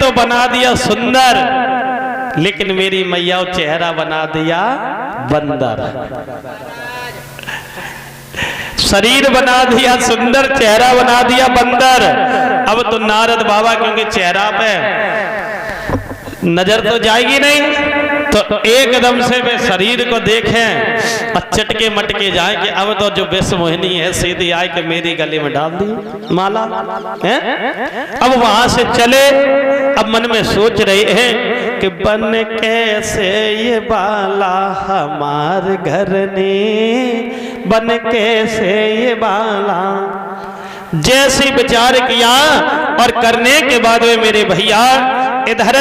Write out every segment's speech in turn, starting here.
तो बना दिया सुंदर, लेकिन मेरी मैया चेहरा बना दिया बंदर। शरीर बना दिया सुंदर, चेहरा बना दिया बंदर। अब तो नारद बाबा क्योंकि चेहरा पे नजर तो जाएगी नहीं, तो एकदम से वे शरीर को देखें और चटके मटके जाए कि अब तो जो विश्व मोहिनी है सीधी आए कि मेरी गले में डाल दी माला है। अब वहां से चले, अब मन में सोच रहे हैं कि बन कैसे ये बाला हमार घर ने, बन कैसे ये बाला। जैसी विचार किया और करने के बाद वे मेरे भैया इधर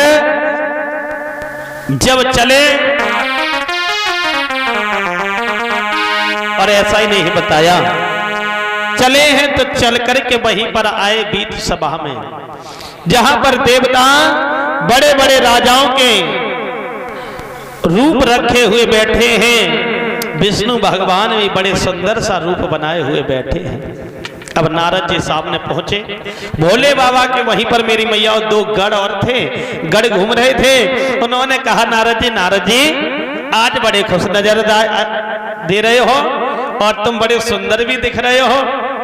जब चले, और ऐसा ही नहीं बताया, चले हैं तो चल करके वहीं पर आए बीच सभा में, जहां पर देवता बड़े बड़े राजाओं के रूप रखे हुए बैठे हैं। विष्णु भगवान भी बड़े सुंदर सा रूप बनाए हुए बैठे हैं। अब नारद जी सामने पहुंचे, भोले बाबा के वहीं पर मेरी मैया और दो गढ़ और थे, गढ़ घूम रहे थे। उन्होंने कहा नारद जी आज बड़े खुश नजर दे रहे हो और तुम बड़े सुंदर भी दिख रहे हो।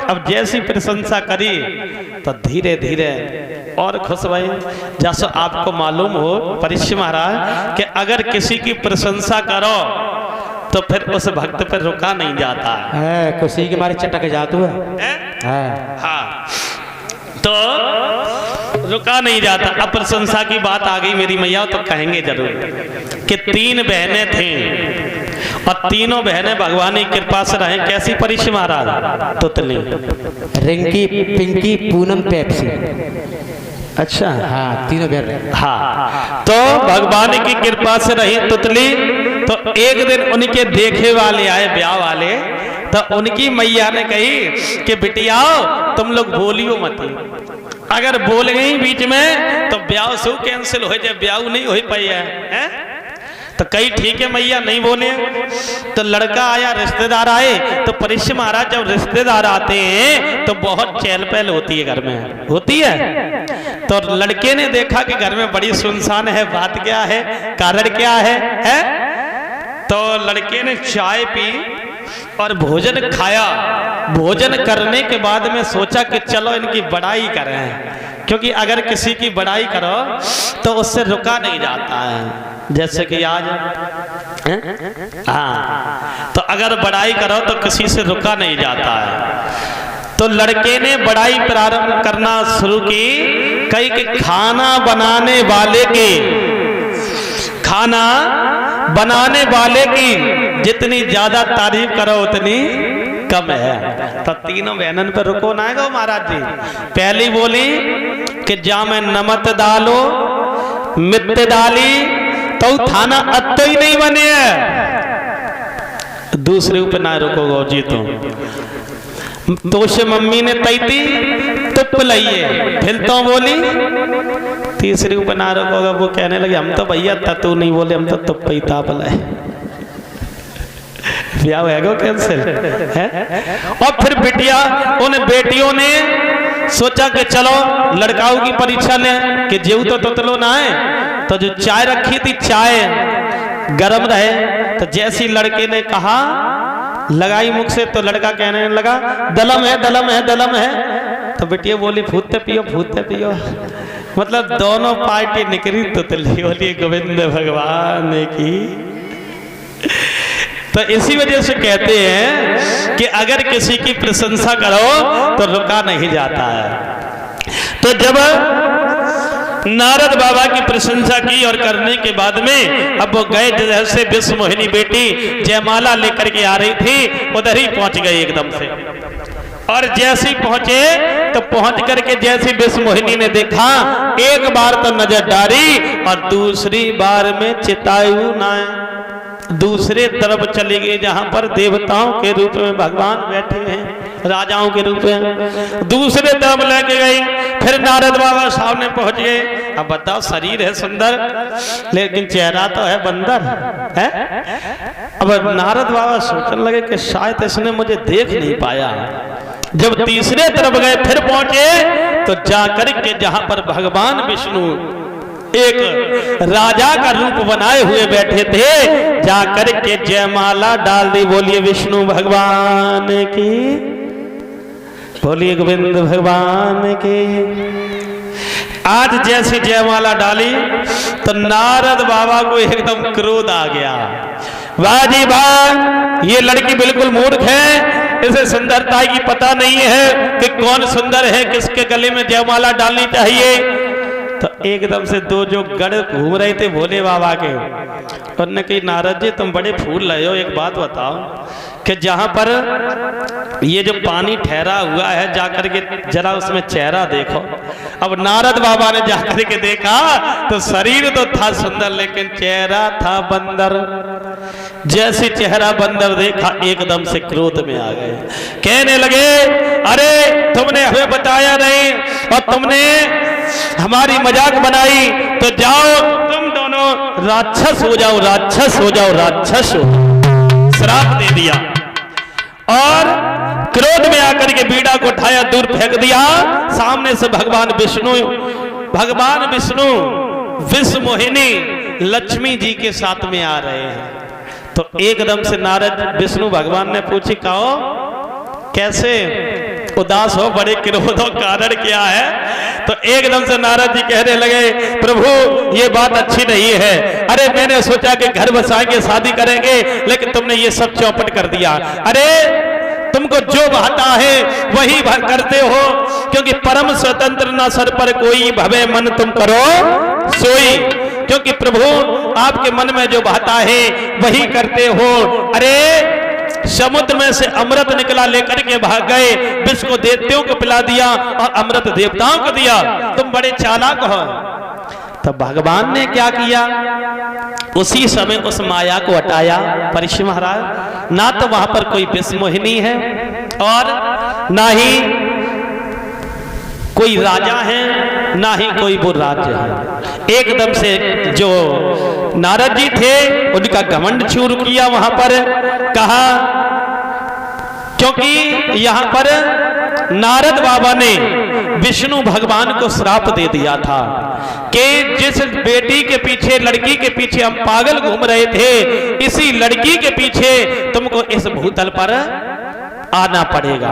अब जैसी प्रशंसा करी तो धीरे धीरे और खुश भई। जैसा आपको मालूम हो परीक्षित महाराज कि अगर किसी की प्रशंसा करो तो फिर उस भक्त पर रुका नहीं जाता है, खुशी के मारे चटक जातू है। हाँ, तो रुका नहीं जाता। अब प्रशंसा की बात आ गई मेरी मैया तो कहेंगे जरूर कि तीन बहनें थीं और तीनों बहनें भगवान की कृपा से रहे। कैसी परीक्षित महाराज? तुतली, रिंकी, पिंकी, पूनम, पेप्सी। अच्छा हाँ, तीनों बहन। हाँ, तो भगवान की कृपा से रही तुतली। तो एक दिन उनके देखे वाले आए, ब्याह वाले, तो उनकी मैया ने कही कि बिटिया तुम लोग बोलियो मत, अगर बोल गई बीच में तो ब्याह सु कैंसिल हो जाए, ब्याह नहीं हो पाई है? तो कही ठीक है मैया नहीं बोले। तो लड़का आया, रिश्तेदार आए। तो परीक्षित महाराज जब रिश्तेदार आते हैं तो बहुत चहल पहल होती है, घर में होती है। तो लड़के ने देखा कि घर में बड़ी सुनसान है, बात क्या है, कारण क्या है? तो लड़के ने चाय पी और भोजन खाया। भोजन करने के बाद में सोचा कि चलो इनकी बड़ाई करें, क्योंकि अगर किसी की बड़ाई करो तो उससे रुका नहीं जाता है। जैसे कि आज हाँ, तो अगर बड़ाई करो तो किसी से रुका नहीं जाता है। तो लड़के ने बड़ाई प्रारंभ करना शुरू की, कई कि खाना बनाने वाले की जितनी ज्यादा तारीफ करो उतनी कम है। तो तीनों बहनन पर रुको ना गो महाराज जी। पहली बोली कि जा में नमक डालो मिर्च डाली तो थाना अत्तो ही नहीं बने है। दूसरे ऊपर ना रुको गो जी, तो से मम्मी ने तैती तुप लइए, फिर तो बोली। तीसरी ऊपर ना रुकोगा, वो कहने लगे हम तो भैया तू नहीं बोले, हम तो तुप ही था बुलाए। ब्याह है कैंसिल है। और फिर बिटिया उन बेटियों ने सोचा कि चलो लड़काओं की परीक्षा लें कि जेऊ तो तुतलो ना है। तो जो चाय रखी थी चाय गरम रहे, तो जैसी लड़के ने कहा लगाई मुख से, तो लड़का कहने लगा दलम है दलम है दलम है। तो बिटिया बोली फूटते पियो। मतलब दोनों पार्टी निकली तुतली बोली गोविंद भगवान की। तो इसी वजह से कहते हैं कि अगर किसी की प्रशंसा करो तो रुका नहीं जाता है। तो जब नारद बाबा की प्रशंसा की और करने के बाद में अब वो गए, जैसे विश्व मोहिनी बेटी जयमाला लेकर के आ रही थी उधर ही पहुंच गई एकदम से। और जैसे पहुंचे तो पहुंच करके जैसी विश्व मोहिनी ने देखा, एक बार तो नजर डाली और दूसरी बार में चितायु ना, दूसरे तरफ चली गई जहां पर देवताओं के रूप में भगवान बैठे हैं, राजाओं के रूप में। दूसरे तरफ लेके गई, फिर नारद बाबा सामने पहुंच गए। अब बताओ शरीर है सुंदर लेकिन चेहरा तो है बंदर है। अब नारद बाबा सोचने लगे कि शायद इसने मुझे देख नहीं पाया। जब तीसरे तरफ गए फिर पहुंचे तो जाकर के जहां पर भगवान विष्णु एक राजा का रूप बनाए हुए बैठे थे, जाकर के जयमाला डाल दी। बोलिए विष्णु भगवान की, बोलिए गोविंद भगवान की। आज जैसी जयमाला डाली तो नारद बाबा को एकदम क्रोध आ गया। वाह जी वाह, ये लड़की बिल्कुल मूर्ख है, इसे सुंदरता की पता नहीं है कि कौन सुंदर है, किसके गले में जयमाला डालनी चाहिए। तो एकदम से दो जो गढ़ घूम रहे थे भोले बाबा के, उन्होंने कही नारद जी तुम बड़े फूल लाए हो, एक बात बताओ कि जहां पर ये जो पानी ठहरा हुआ है जाकर के जरा उसमें चेहरा देखो। अब नारद बाबा ने जाकर के देखा तो शरीर तो था सुंदर लेकिन चेहरा था बंदर। जैसे चेहरा बंदर देखा एकदम से क्रोध में आ गए, कहने लगे अरे तुमने हमें बताया नहीं और तुमने हमारी मजाक बनाई, तो जाओ तुम दोनों राक्षस हो जाओ, राक्षस हो जाओ, राक्षस हो। श्राप दे दिया और क्रोध में आकर के बीड़ा को उठाया, दूर फेंक दिया। सामने से भगवान विष्णु विश्व मोहिनी लक्ष्मी जी के साथ में आ रहे हैं। तो एकदम से नारद विष्णु भगवान ने पूछी कहो कैसे उदास हो, बड़े क्रोध हो, कारण क्या है? तो एकदम से नारद जी कहने लगे प्रभु ये बात अच्छी नहीं है। अरे मैंने सोचा कि घर बसाएंगे, शादी करेंगे, लेकिन तुमने ये सब चौपट कर दिया। अरे तुमको जो भाता है वही करते हो, क्योंकि परम स्वतंत्र ना सर पर कोई, भवे मन तुम करो सोई। क्योंकि प्रभु आपके मन में जो भाता है वही करते हो। अरे समुद्र में से अमृत निकला लेकर के भाग गए, विष को देवताओं को पिला दिया और अमृत देवताओं को दिया, तुम बड़े चालाक हो। तब भगवान ने क्या किया, उसी समय उस माया को हटाया। परीक्षित महाराज, ना तो वहां पर कोई विष मोहिनी है और ना ही कोई राजा है, ना ही कोई वो राज्य है। एकदम से जो नारद जी थे उनका घमंड चूर किया वहां पर। कहा क्योंकि यहां पर नारद बाबा ने विष्णु भगवान को श्राप दे दिया था कि जिस बेटी के पीछे, लड़की के पीछे हम पागल घूम रहे थे, इसी लड़की के पीछे तुमको इस भूतल पर आना पड़ेगा।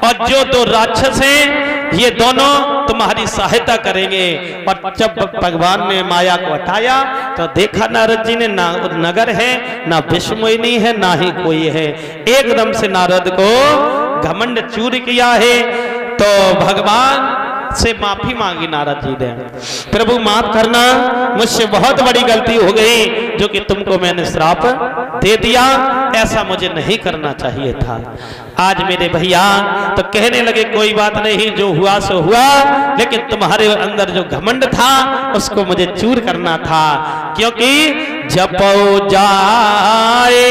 और जो दो राक्षस हैं ये दोनों तुम्हारी सहायता करेंगे। और जब भगवान ने माया को हटाया तो देखा नारद जी ने ना नगर है, ना विष्णु मोहिनी है, ना ही कोई है। एकदम से नारद को घमंड चूर किया है। तो भगवान से माफी मांगी नारद जी ने, प्रभु माफ करना, मुझसे बहुत बड़ी गलती हो गई जो कि तुमको मैंने श्राप दे दिया, ऐसा मुझे नहीं करना चाहिए था। आज मेरे भैया तो कहने लगे कोई बात नहीं, जो हुआ सो हुआ, लेकिन तुम्हारे अंदर जो घमंड था उसको मुझे चूर करना था। क्योंकि जपो जाए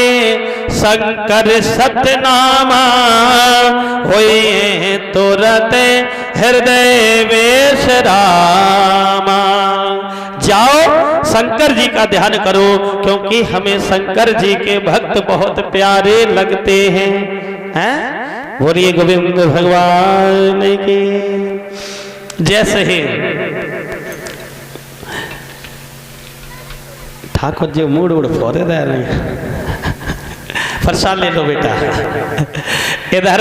शंकर सतनामा, होए तुरत हृदय वेश रामा। जाओ शंकर जी का ध्यान करो, क्योंकि हमें शंकर जी के भक्त बहुत प्यारे लगते हैं। हैं? बोलिए गोविंद भगवान की। जैसे ही ठाकुर जी मूड उड़ फोड़े रह रहे, प्रसाद ले लो बेटा। इधर